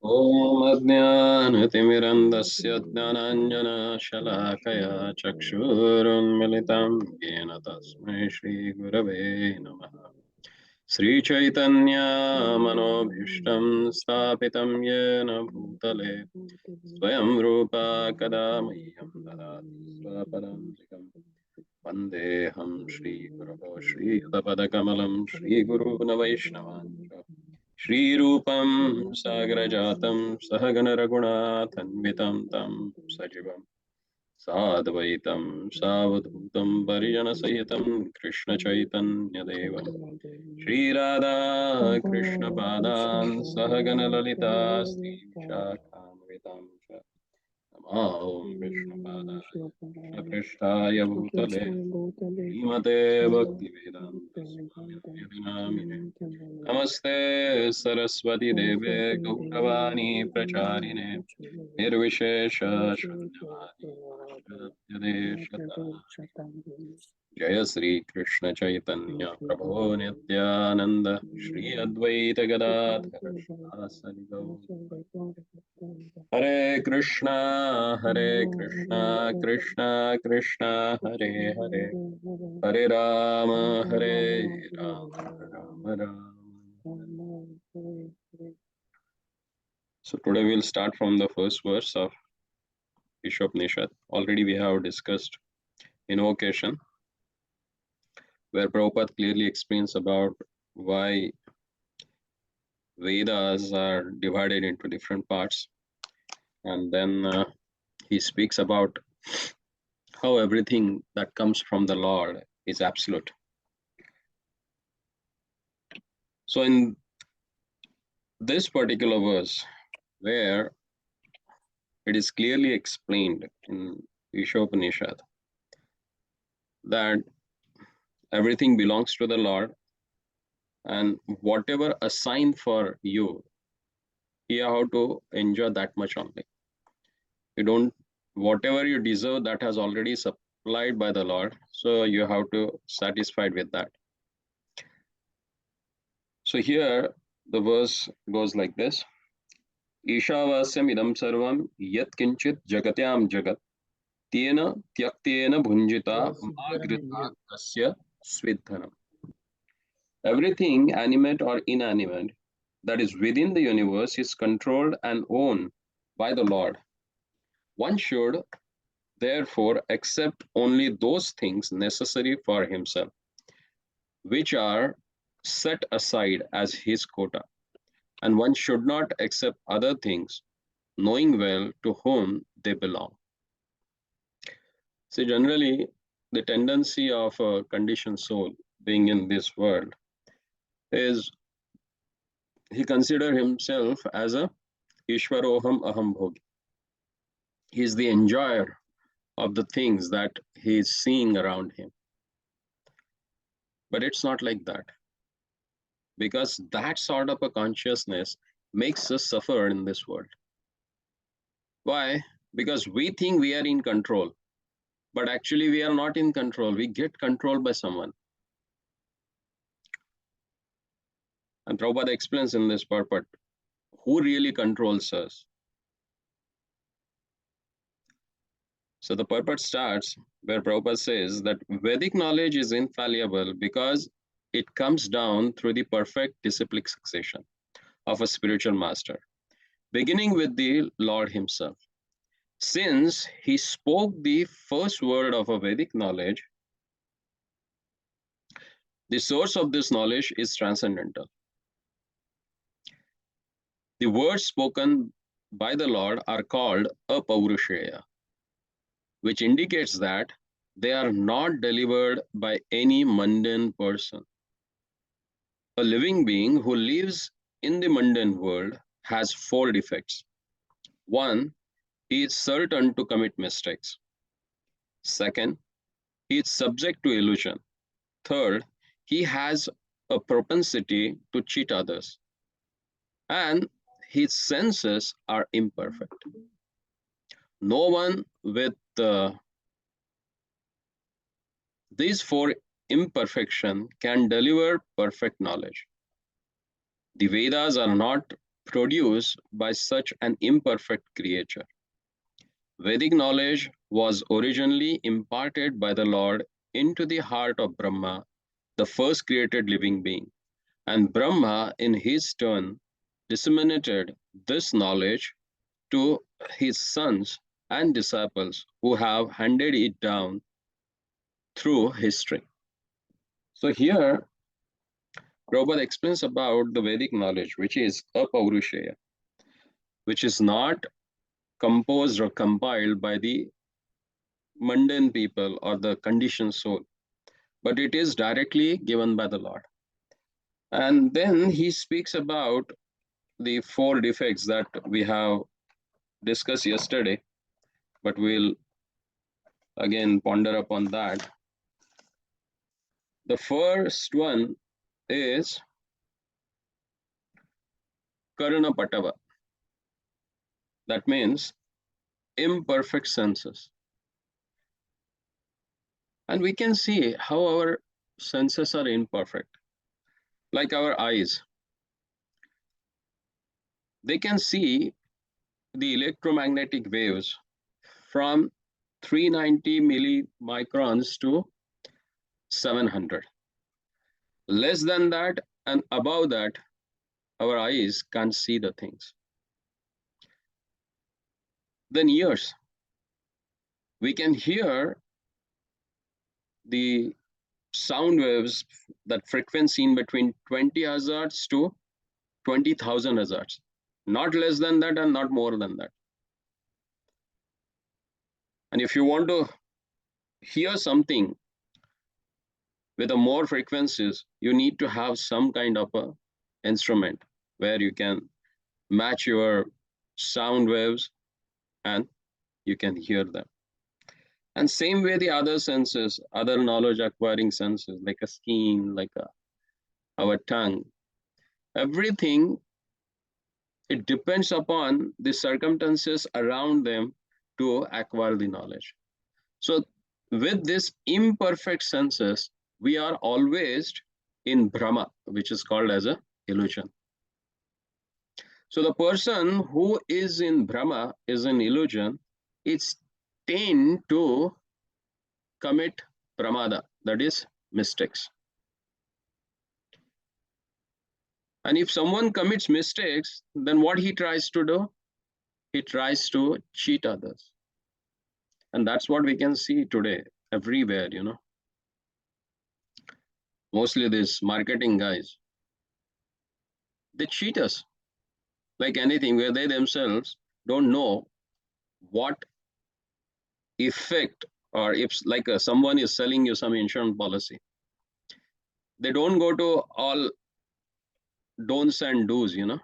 ॐ अज्ञानतिमिरन्धस्य ज्ञानाञ्जनशलाकया चक्षुरुन्मिलितं येन तस्मै श्रीगुरवे नमः। श्रीचैतन्यमनोभीष्टं स्थापितं येन भूतले स्वयं रूपा कदा मह्यं ददाति स्वपदान्तिकम्। वन्देऽहं श्रीगुरोः श्रीयुतपदकमलं श्रीगुरून् वैष्णवान् च श्रीरूपं सागरजातं सहगणरघुनाथन्वितं तं सजीवं साद्वैतं सावधूतं परिजनसहितं कृष्णचैतन्यदेवं श्रीराधा कृष्णपादान् सहगणललिता श्रीविशाखान्वितां च ॐ विष्णुपादाय कृष्णपृष्ठाय भूतले श्रीमते भक्तिवेदान्त स्वामिने नामिने नमस्ते सरस्वती देवे गौरवाणी प्रचारिणे निर्विशेष शून्यवादी जय श्री कृष्ण चैतन्य प्रभो नित्यानंद श्री अद्वैत गदाधर श्रीवासदि गौर हरे Krishna Krishna Krishna Hare Hare Hare Ram Ram Ram. So today we'll start from the first verse of ISHOPANISHAD. Already we have discussed invocation, where Prabhupada clearly explains about why Vedas are divided into different parts, and then he speaks about how everything that comes from the Lord is absolute. So in this particular verse, where it is clearly explained in ISHOPANISHAD that everything belongs to the Lord, and whatever assigned for you, you have to enjoy that much only. You don't, whatever you deserve, that has already supplied by the Lord, so you have to satisfied with that. So here the verse goes like this: ईशावास्यम idam sarvam yat kinchit jagatyam jagat tena tyaktena bhunjita magrita tasya svidhanam. Everything, animate or inanimate, that is within the universe is controlled and owned by the Lord. One should therefore accept only those things necessary for himself, which are set aside as his quota, and one should not accept other things, knowing well to whom they belong. See, generally, the tendency of a conditioned soul being in this world is he considers himself as a Ishwaroham Aham Bhogi. He is the enjoyer of the things that he is seeing around him. But it's not like that, because that sort of a consciousness makes us suffer in this world. Why? Because we think we are in control, but actually we are not in control. We get controlled by someone. And Prabhupada explains in this purport, who really controls us? So the purport starts where Prabhupada says that Vedic knowledge is infallible because it comes down through the perfect disciplic succession of a spiritual master, beginning with the Lord himself. Since he spoke the first word of a Vedic knowledge, the source of this knowledge is transcendental. The words spoken by the Lord are called apaurushaya, which indicates that they are not delivered by any mundane person. A living being who lives in the mundane world has four defects. One, he is certain to commit mistakes. Second, he is subject to illusion. Third, he has a propensity to cheat others. And his senses are imperfect. No one with these four imperfections can deliver perfect knowledge. The Vedas are not produced by such an imperfect creature. Vedic knowledge was originally imparted by the Lord into the heart of Brahma, the first created living being, and Brahma, in his turn, disseminated this knowledge to his sons and disciples who have handed it down through history. So here, Prabhupada explains about the Vedic knowledge, which is apaurushaya, which is not composed or compiled by the mundane people or the conditioned soul, but it is directly given by the Lord. And then he speaks about the four defects that we have discussed yesterday, but we'll again ponder upon that. The first one is Karana Patava. That means imperfect senses. And we can see how our senses are imperfect. Like our eyes, they can see the electromagnetic waves from 390 millimicrons to 700. Less than that and above that, our eyes can't see the things. Then ears, we can hear the sound waves, that frequency in between 20 hazards to 20,000 hazards, not less than that and not more than that. And if you want to hear something with a more frequencies, you need to have some kind of a instrument where you can match your sound waves and you can hear them. And same way the other senses, other knowledge acquiring senses, like a skin, like our tongue, everything, it depends upon the circumstances around them to acquire the knowledge. So with this imperfect senses, we are always in Brahma, which is called as a illusion. So the person who is in Brahma, is an illusion, it's tend to commit pramada, that is mistakes. And if someone commits mistakes, then what he tries to do? He tries to cheat others. And that's what we can see today everywhere, you know. Mostly these marketing guys, they cheat us like anything, where they themselves don't know what effect, or if like someone is selling you some insurance policy, they don't go to all don'ts and do's, you know.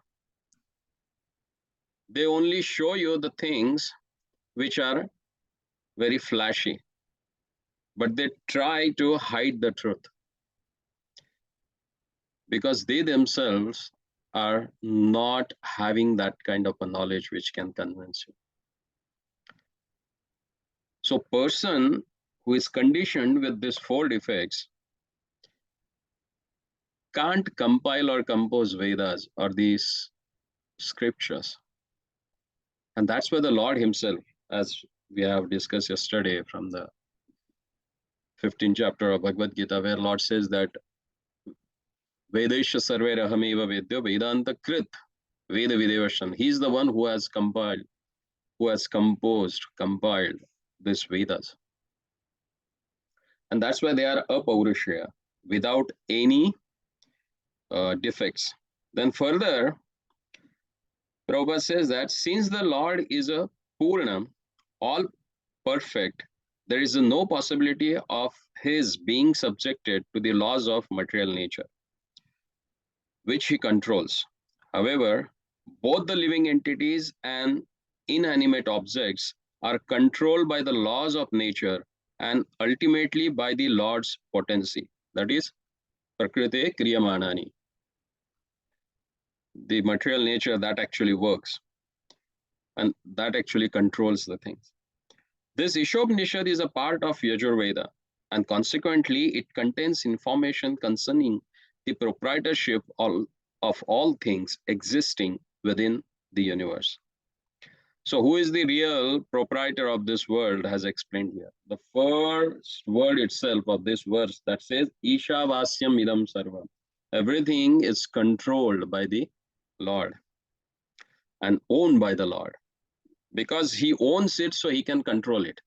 They only show you the things which are very flashy, but they try to hide the truth because they themselves are not having that kind of a knowledge which can convince you. So person who is conditioned with these four defects can't compile or compose Vedas or these scriptures. And that's where the Lord himself, as we have discussed yesterday from the 15th chapter of Bhagavad Gita, where Lord says that Vedesha sarve rahameva vedya Vedanta krit Veda Videvashan. He's the one who has compiled, who has compiled these Vedas. And that's why they are apaurushaya, without any defects. Then further, Prabhupada says that since the Lord is a Purnam, all perfect, there is no possibility of his being subjected to the laws of material nature, which he controls. However, both the living entities and inanimate objects are controlled by the laws of nature and ultimately by the Lord's potency, that is, Prakriti Kriyamanani, the material nature that actually works and that actually controls the things. This ISHOPANISHAD is a part of Yajurveda, and consequently it contains information concerning the proprietorship of all things existing within the universe. So, who is the real proprietor of this world has explained here. The first word itself of this verse that says, Ishavasyam idam sarvam. Everything is controlled by the Lord and owned by the Lord. Because he owns it, so he can control it.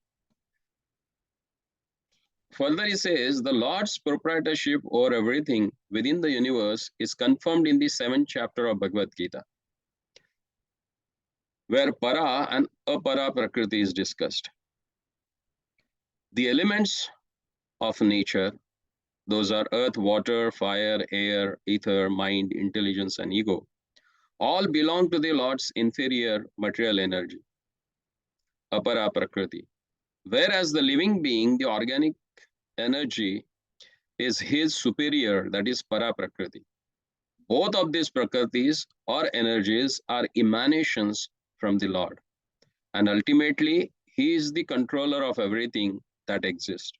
Further, he says, the Lord's proprietorship over everything within the universe is confirmed in the 7th chapter of Bhagavad Gita, where para and apara prakriti is discussed. The elements of nature, those are earth, water, fire, air, ether, mind, intelligence, and ego, all belong to the Lord's inferior material energy, apara prakriti. Whereas the living being, the organic energy, is his superior, that is para prakriti. Both of these prakritis or energies are emanations from the Lord. And ultimately, he is the controller of everything that exists.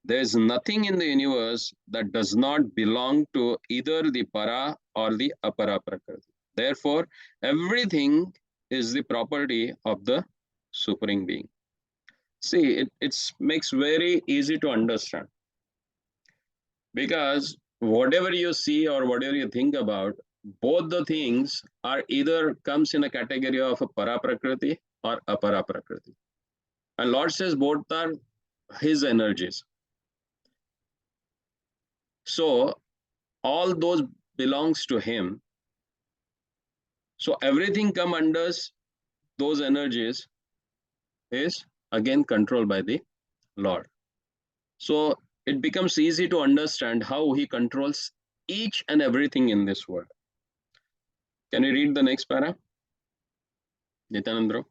There is nothing in the universe that does not belong to either the para or the apara prakriti. Therefore, everything is the property of the Supreme Being. See, it makes very easy to understand. Because whatever you see or whatever you think about, both the things are either comes in a category of a para prakriti or apara prakriti. And Lord says both are his energies. So all those belongs to him. So everything come under those energies is again controlled by the Lord. So it becomes easy to understand how he controls each and everything in this world. Can you read the next para? Nityanandra?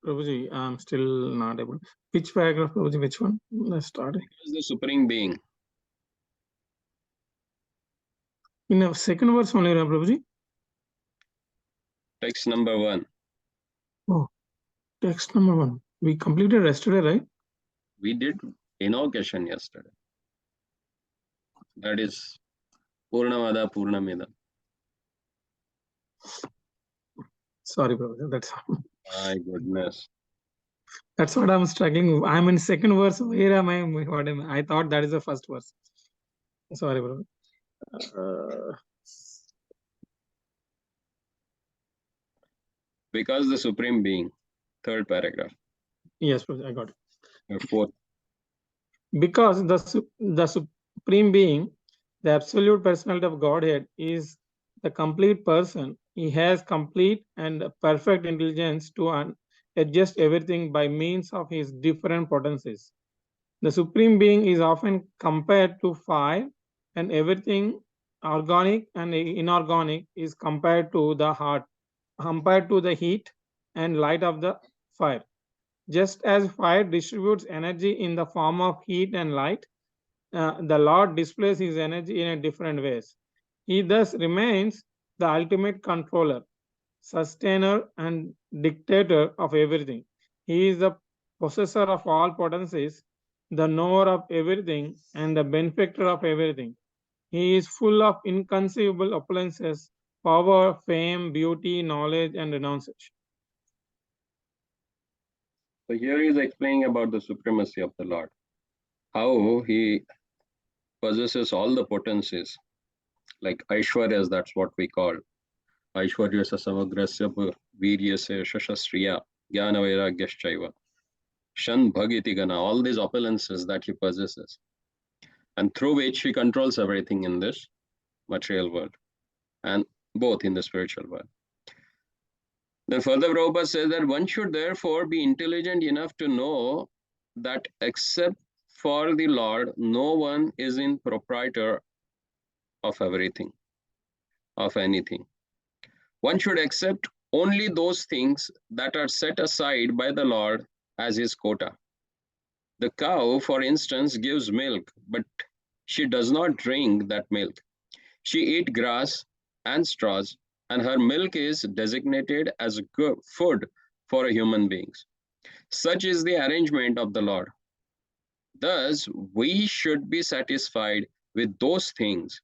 Prabhuji, I'm still not able. Which paragraph, Prabhuji? Which one? Let's start. Is the Supreme Being. In the second verse only, Prabhuji? Text number 1. Oh, text number 1. We completed yesterday, right? We did invocation yesterday. That is Purnamada Purnamida. Sorry, Prabhuji. That's My goodness. That's what I'm struggling. I'm in second verse. Where am I? What am I? I thought that is the first verse. Sorry, bro. Because the Supreme Being. Third paragraph. Yes, bro, I got it. Fourth. Because the Supreme Being, the absolute personality of Godhead, is the complete person. He has complete and perfect intelligence to adjust everything by means of his different potencies. The Supreme Being is often compared to fire, and everything organic and inorganic is compared to the heat and light of the fire. Just as fire distributes energy in the form of heat and light, the Lord displays his energy in a different ways. He thus remains the ultimate controller, sustainer, and dictator of everything. He is the possessor of all potencies, the knower of everything, and the benefactor of everything. He is full of inconceivable opulences, power, fame, beauty, knowledge, and renunciation. So here he is explaining about the supremacy of the Lord. How he possesses all the potencies. Like Aishwaryas, that's what we call. Aishwaryasa samagrasya viryasya shashastriya jnana vairagyaschaiva. Shan bhagiti gana, all these opulences that he possesses. And through which he controls everything in this material world. And both in the spiritual world. Then further Prabhupada says that one should therefore be intelligent enough to know that except for the Lord, no one is in proprietor of everything, of anything. One should accept only those things that are set aside by the Lord as his quota. The cow, for instance, gives milk, but she does not drink that milk. She eats grass and straws, and her milk is designated as good food for human beings. Such is the arrangement of the Lord. Thus, we should be satisfied with those things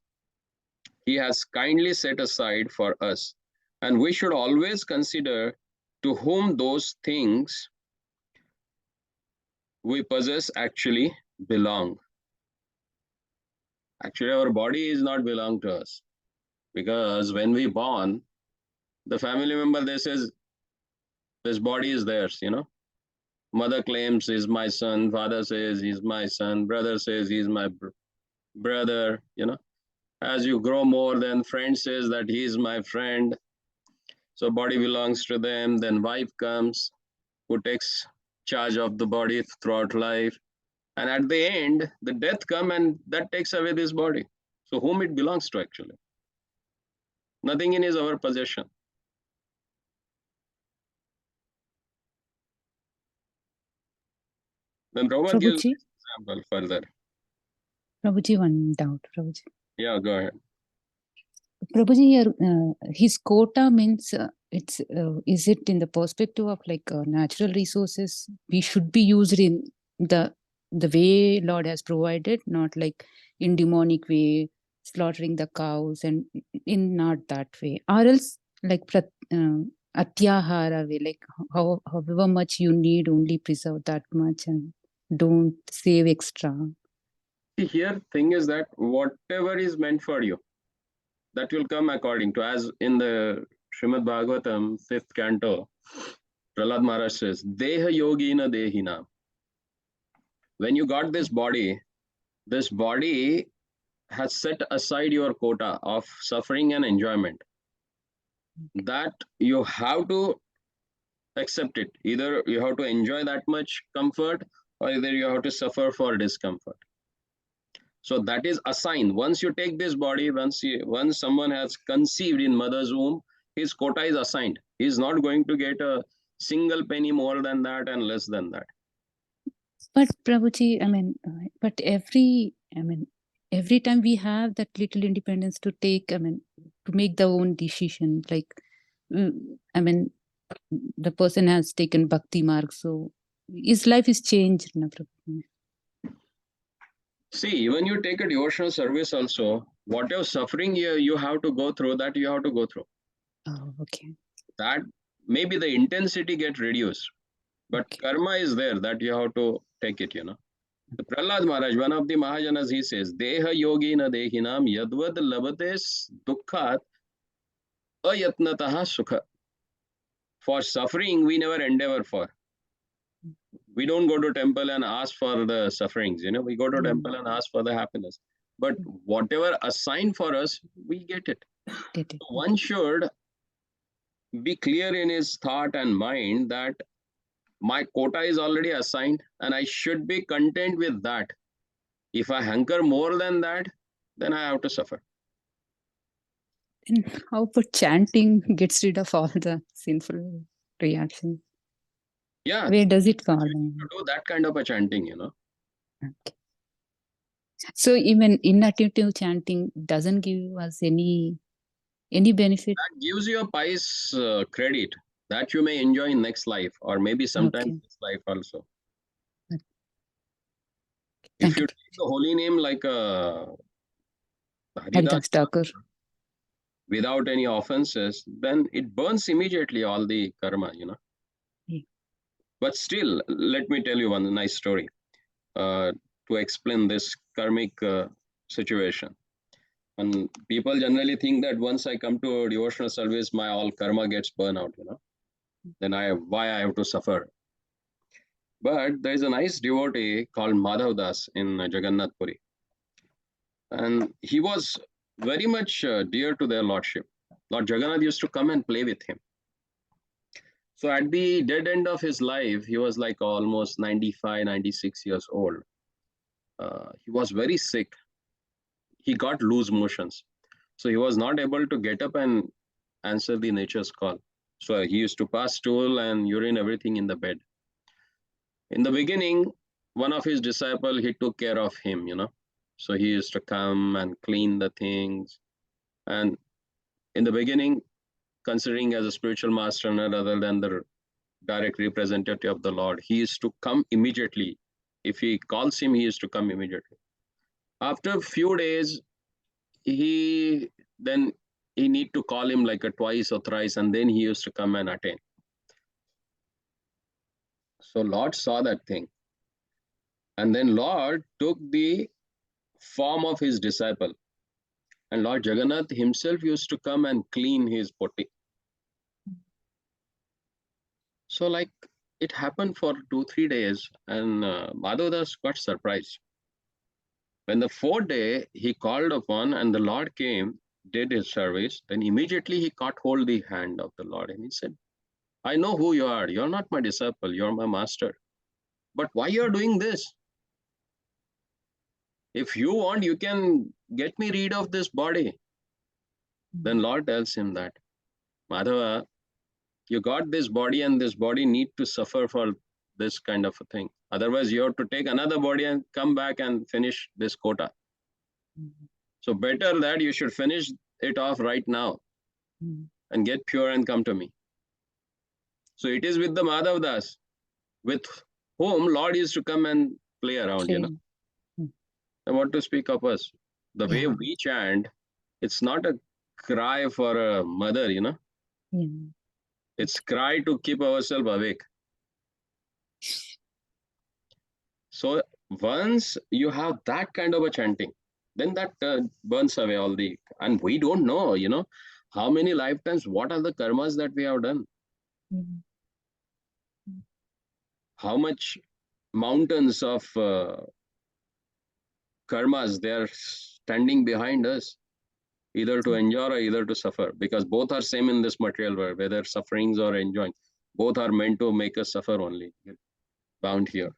He has kindly set aside for us, and we should always consider to whom those things we possess actually belong. Actually, our body is not belong to us, because when we born, the family member, they says this body is theirs, Mother claims he's my son, father says he's my son, brother says he's my brother, As you grow more, then friend says that he's my friend. So body belongs to them. Then wife comes, who takes charge of the body throughout life. And at the end, the death come and that takes away this body. So whom it belongs to actually? Nothing in is our possession. Then Prabhupada gives Prabhuji, example further. Prabhuji, one doubt, Prabhuji. Yeah, go ahead. Prabhuji, here, his quota means is it in the perspective of like natural resources we should be used in the way Lord has provided, not like in demonic way, slaughtering the cows, and in not that way, or else like atyahara way, like however much you need, only preserve that much and don't save extra. See, here thing is that whatever is meant for you, that will come according to, as in the Srimad Bhagavatam, 5th canto, Prahlad Maharaj says, Deha yogina dehina. When you got this body has set aside your quota of suffering and enjoyment. That you have to accept it. Either you have to enjoy that much comfort, or either you have to suffer for discomfort. So that is assigned. Once you take this body, once someone has conceived in mother's womb, his quota is assigned. He is not going to get a single penny more than that and less than that. But Prabhuji, but every time we have that little independence to take, to make the own decision, like, the person has taken bhakti mark, so his life is changed. Na, Prabhuji. See, when you take a devotional service also, whatever suffering you have to go through, that you have to go through. Oh, okay. That maybe the intensity get reduced, but Okay. karma is there that you have to take it, The Prahlad Maharaj, one of the Mahajanas, he says, Deha yogina dehinam yadvad labates dukkhat ayatnataha sukha. For suffering, we never endeavor for. We don't go to temple and ask for the sufferings, we go to temple and ask for the happiness. But whatever assigned for us, we get it. Get it. One should be clear in his thought and mind that my quota is already assigned and I should be content with that. If I hanker more than that, then I have to suffer. And how about chanting gets rid of all the sinful reactions? Yeah. Where does it fall? You need to do that kind of a chanting, Okay. So even inattentive chanting doesn't give us any benefit? That gives you a pious credit that you may enjoy in next life, or maybe sometime Okay. this life also. Thank If you you. take the holy name like a Haridas Thakur. without any offenses, then it burns immediately all the karma, Yeah. But still, let me tell you one nice story to explain this karmic situation. And people generally think that once I come to a devotional service, my all karma gets burned out, Then why I have to suffer? But there is a nice devotee called Madhav Das in Jagannath Puri. And he was very much dear to their lordship. Lord Jagannath used to come and play with him. So at the dead end of his life, he was like almost 95, 96 years old. He was very sick. He got loose motions. So he was not able to get up and answer the nature's call. So he used to pass stool and urine, everything in the bed. In the beginning, one of his disciples, he took care of him, So he used to come and clean the things. And in the beginning, considering as a spiritual master and other than the direct representative of the Lord, he used to come immediately. If he calls him, he used to come immediately. After a few days, he then he need to call him like a twice or thrice, and then he used to come and attend. So Lord saw that thing. And then Lord took the form of his disciple. And Lord Jagannath himself used to come and clean his potty. So like it happened for 2-3 days, and Madhavdas got surprised. When the 4th day he called upon and the Lord came, did his service, then immediately he caught hold the hand of the Lord and he said, I know who you are. You're not my disciple, you're my master. But why you're doing this? If you want, you can get me rid of this body. Then Lord tells him that, Madhava, you got this body and this body need to suffer for this kind of a thing. Otherwise, you have to take another body and come back and finish this quota. So better that you should finish it off right now and get pure and come to me. So it is with the Madhavdas, with whom Lord used to come and play around, you know. I want to speak of us. The way we chant, it's not a cry for a mother, you know. It's cry to keep ourselves awake. So once you have that kind of a chanting, then that burns away all the, and we don't know, you know, how many lifetimes, what are the karmas that we have done? How much mountains of karmas they are standing behind us, either to enjoy or either to suffer, because both are same in this material world, whether sufferings or enjoying, both are meant to make us suffer only, bound here.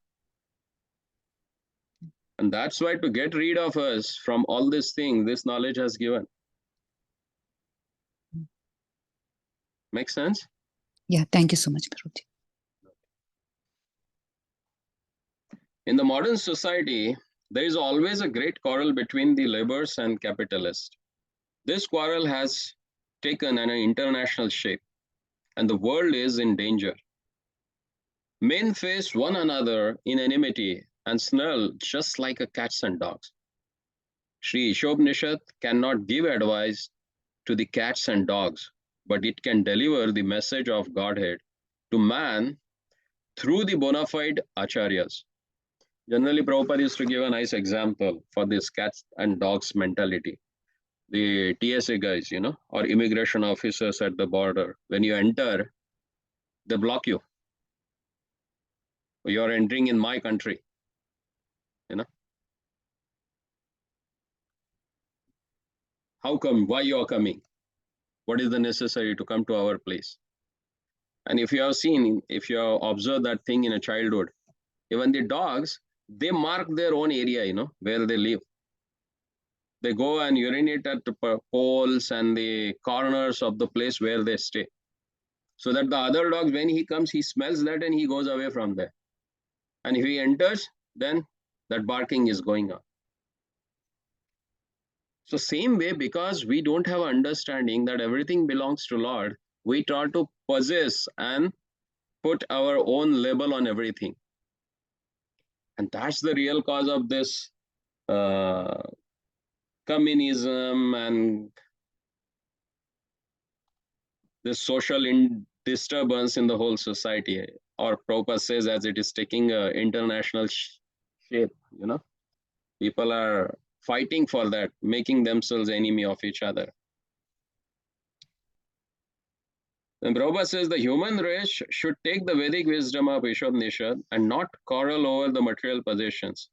And that's why to get rid of us from all these things, this knowledge has given. Make sense? Yeah, thank you so much, Prabhuji. In the modern society, there is always a great quarrel between the laborers and capitalists. This quarrel has taken an international shape, and the world is in danger. Men face one another in enmity and snarl just like a cats and dogs. Sri ISHOPANISHAD cannot give advice to the cats and dogs, but it can deliver the message of Godhead to man through the bona fide acharyas. Generally, Prabhupada used to give a nice example for this cats and dogs mentality. The TSA guys, you know, or immigration officers at the border, when you enter, they block you. You're entering in my country, you know. How come? Why you are coming? What is the necessary to come to our place? And if you have seen, if you have observed that thing in a childhood, even the dogs, they mark their own area, you know, where they live. They go and urinate at the poles and the corners of the place where they stay. So that the other dog, when he comes, he smells that and he goes away from there. And if he enters, then that barking is going on. So same way, because we don't have understanding that everything belongs to Lord, we try to possess and put our own label on everything. And that's the real cause of this communism and this social disturbance in the whole society. Or Prabhupada says, as it is taking an international shape, you know, people are fighting for that, making themselves enemy of each other. And Prabhupada says the human race should take the Vedic wisdom of ISHOPANISHAD and not quarrel over the material possessions.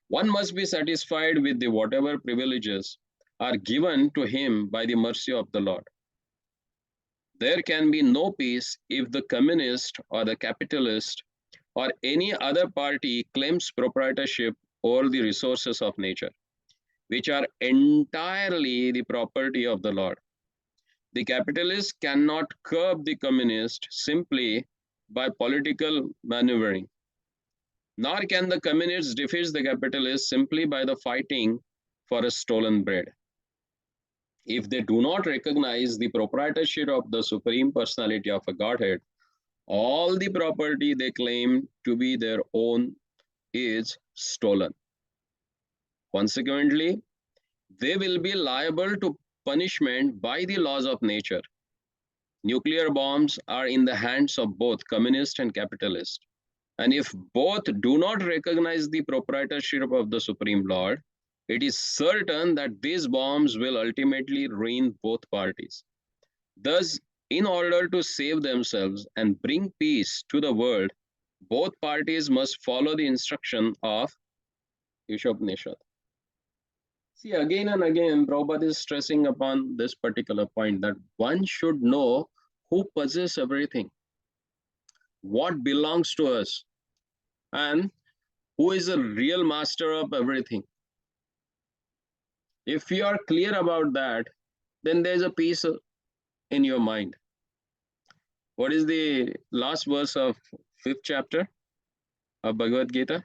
One must be satisfied with the whatever privileges are given to him by the mercy of the Lord. There can be no peace if the communist or the capitalist or any other party claims proprietorship over the resources of nature, which are entirely the property of the Lord. The capitalist cannot curb the communist simply by political maneuvering, nor can the communist defeat the capitalist simply by the fighting for a stolen bread. If they do not recognize the proprietorship of the Supreme Personality of a Godhead, all the property they claim to be their own is stolen. Consequently, they will be liable to punishment by the laws of nature. Nuclear bombs are in the hands of both communist and capitalist. And if both do not recognize the proprietorship of the Supreme Lord, it is certain that these bombs will ultimately ruin both parties. Thus, in order to save themselves and bring peace to the world, both parties must follow the instruction of ISHOPANISHAD. See, again and again, Prabhupada is stressing upon this particular point that one should know who possesses everything, what belongs to us, and who is the real master of everything. If you are clear about that, then there's a peace in your mind. What is the last verse of 5th chapter of Bhagavad Gita,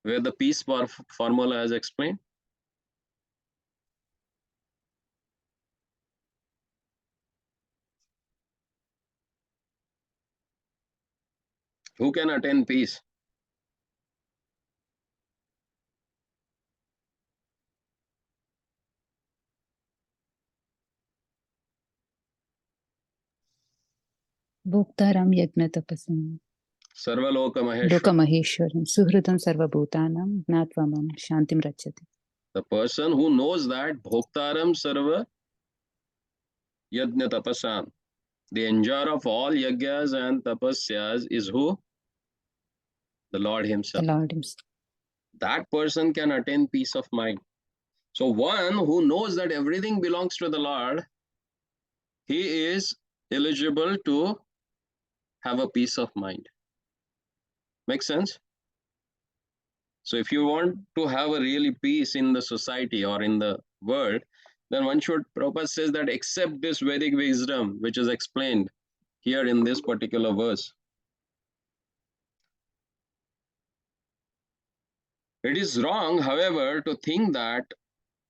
where the peace formula is explained? Who can attain peace? Bhoktaram yajna tapasam. Sarvaloka Maheshwara. Loka Maheshwaram. Suhritam sarvabhutanam. Gnatva shantim rachati. The person who knows that Bhoktaram Sarva Yajna Tapasam, the enjoyer of all yagyas and tapasyas is who? The Lord The Himself. Lord himself. That person can attain peace of mind. So one who knows that everything belongs to the Lord, he is eligible to have a peace of mind. Makes sense? So if you want to have a really peace in the society or in the world, then one should, Prabhupada says that accept this Vedic wisdom, which is explained here in this particular verse. It is wrong, however, to think that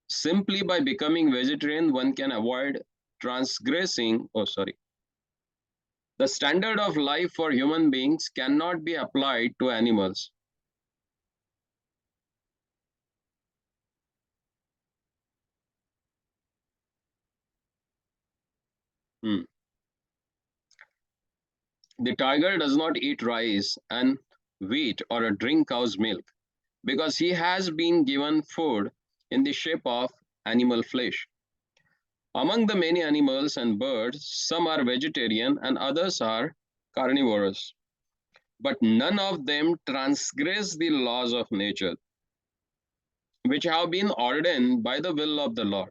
simply by becoming vegetarian, one can avoid transgressing, the standard of life for human beings cannot be applied to animals. The tiger does not eat rice and wheat or drink cow's milk because he has been given food in the shape of animal flesh. Among the many animals and birds, some are vegetarian and others are carnivorous. But none of them transgress the laws of nature, which have been ordained by the will of the Lord.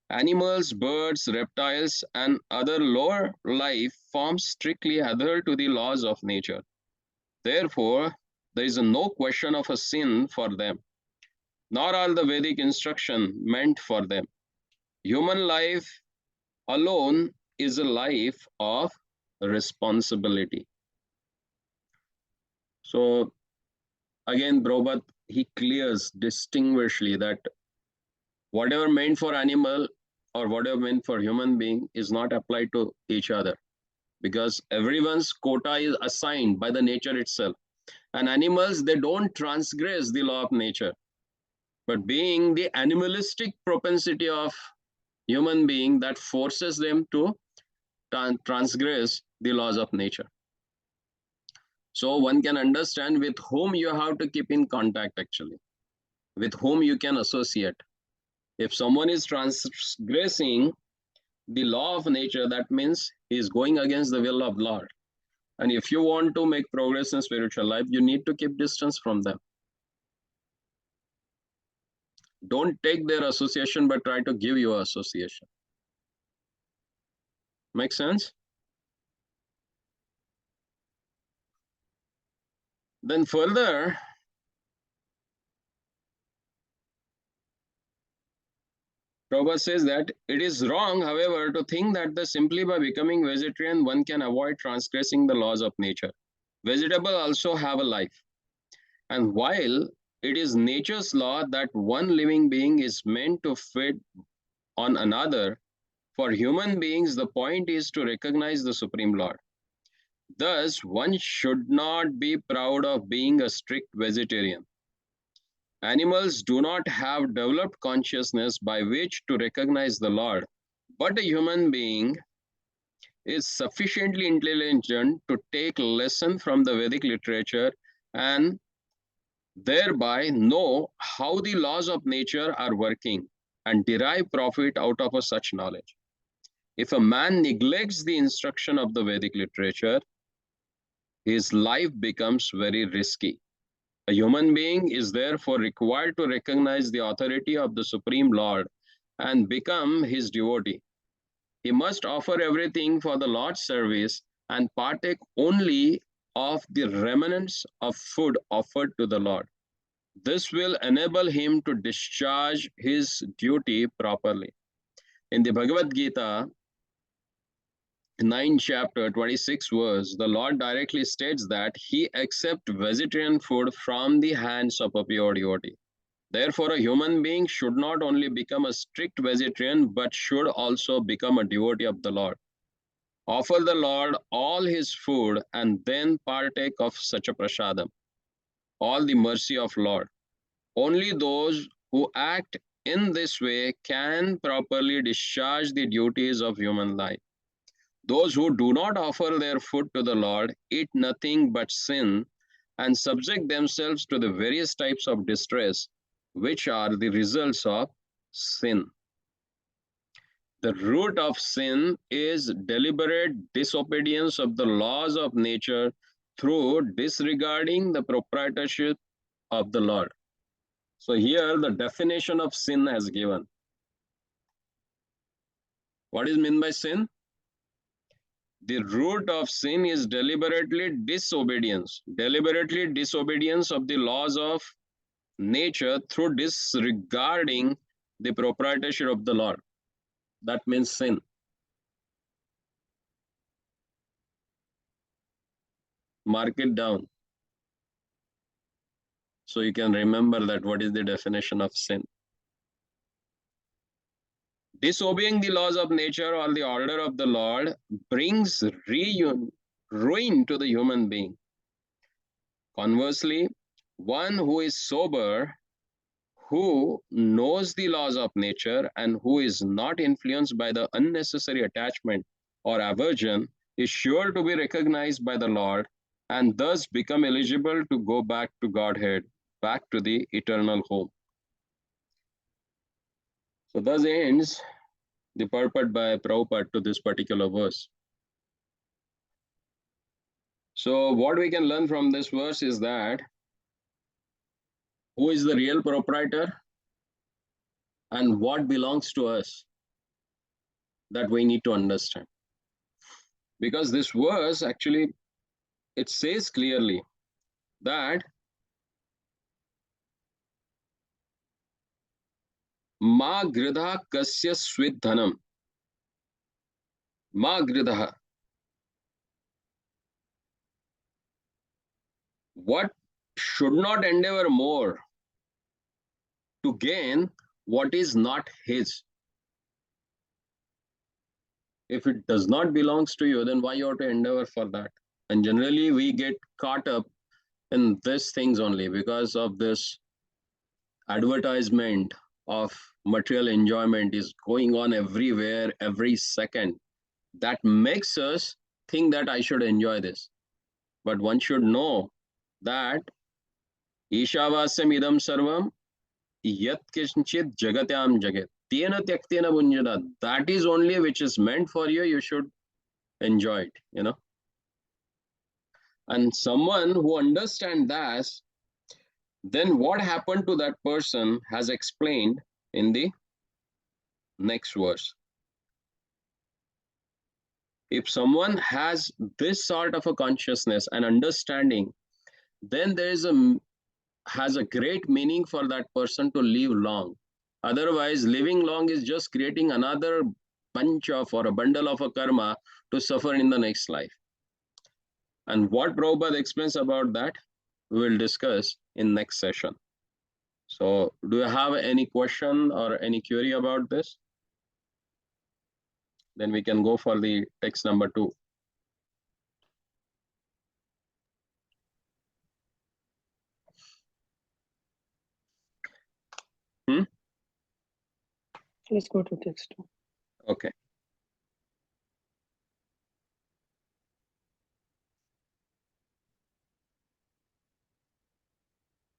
Animals, birds, reptiles, and other lower life forms strictly adhere to the laws of nature. Therefore, there is no question of a sin for them, nor are the Vedic instruction meant for them. Human life alone is a life of responsibility. So, again, Prabhupada, he clears distinguishedly that whatever meant for animal or whatever meant for human being is not applied to each other, because everyone's quota is assigned by the nature itself. And animals, they don't transgress the law of nature, but being the animalistic propensity of human being that forces them to transgress the laws of nature. So one can understand with whom you have to keep in contact, actually, with whom you can associate. If someone is transgressing the law of nature, that means he is going against the will of Lord. And if you want to make progress in spiritual life, you need to keep distance from them. Don't take their association, but try to give your association. Make sense? Then further, Prabhupada says that it is wrong, however, to think that simply by becoming vegetarian, one can avoid transgressing the laws of nature. Vegetables also have a life. And while it is nature's law that one living being is meant to feed on another, for human beings, the point is to recognize the Supreme Lord. Thus, one should not be proud of being a strict vegetarian. Animals do not have developed consciousness by which to recognize the Lord, but a human being is sufficiently intelligent to take lesson from the Vedic literature and thereby know how the laws of nature are working and derive profit out of such knowledge. If a man neglects the instruction of the Vedic literature, his life becomes very risky. A human being is therefore required to recognize the authority of the Supreme Lord and become his devotee. He must offer everything for the Lord's service and partake only of the remnants of food offered to the Lord. This will enable him to discharge his duty properly. In the Bhagavad Gita, 9 chapter 26 verse, the Lord directly states that he accepts vegetarian food from the hands of a pure devotee. Therefore, a human being should not only become a strict vegetarian but should also become a devotee of the Lord. Offer the Lord all his food and then partake of such a prasadam, all the mercy of Lord. Only those who act in this way can properly discharge the duties of human life. Those who do not offer their food to the Lord eat nothing but sin and subject themselves to the various types of distress, which are the results of sin. The root of sin is deliberate disobedience of the laws of nature through disregarding the proprietorship of the Lord. So here the definition of sin has given. What is meant by sin? The root of sin is deliberately disobedience of the laws of nature through disregarding the proprietorship of the Lord. That means sin. Mark it down so you can remember that what is the definition of sin. Disobeying the laws of nature or the order of the Lord brings ruin to the human being. Conversely, one who is sober, who knows the laws of nature and who is not influenced by the unnecessary attachment or aversion is sure to be recognized by the Lord and thus become eligible to go back to Godhead, back to the eternal home. So thus ends the purport by Prabhupada to this particular verse. So what we can learn from this verse is that who is the real proprietor and what belongs to us, that we need to understand. Because this verse actually, it says clearly that Ma gridha kasya swidhanam. Ma gridha. What should not endeavor more to gain what is not his. If it does not belongs to you, then why you have to endeavor for that? And generally we get caught up in these things only because of this advertisement of material enjoyment is going on everywhere, every second. That makes us think that I should enjoy this. But one should know that Ishavasam idam sarvam yat kinchit jagatyam jagat tena tyaktena bunjana. That is only which is meant for you, you should enjoy it, And someone who understands that, then what happened to that person has explained in the next verse. If someone has this sort of a consciousness and understanding, then there is has a great meaning for that person to live long. Otherwise, living long is just creating another bunch of or a bundle of a karma to suffer in the next life. And what Prabhupada explains about that, we will discuss in next session. So, do you have any question or any query about this? Then we can go for the text number 2. Let's go to text. Okay.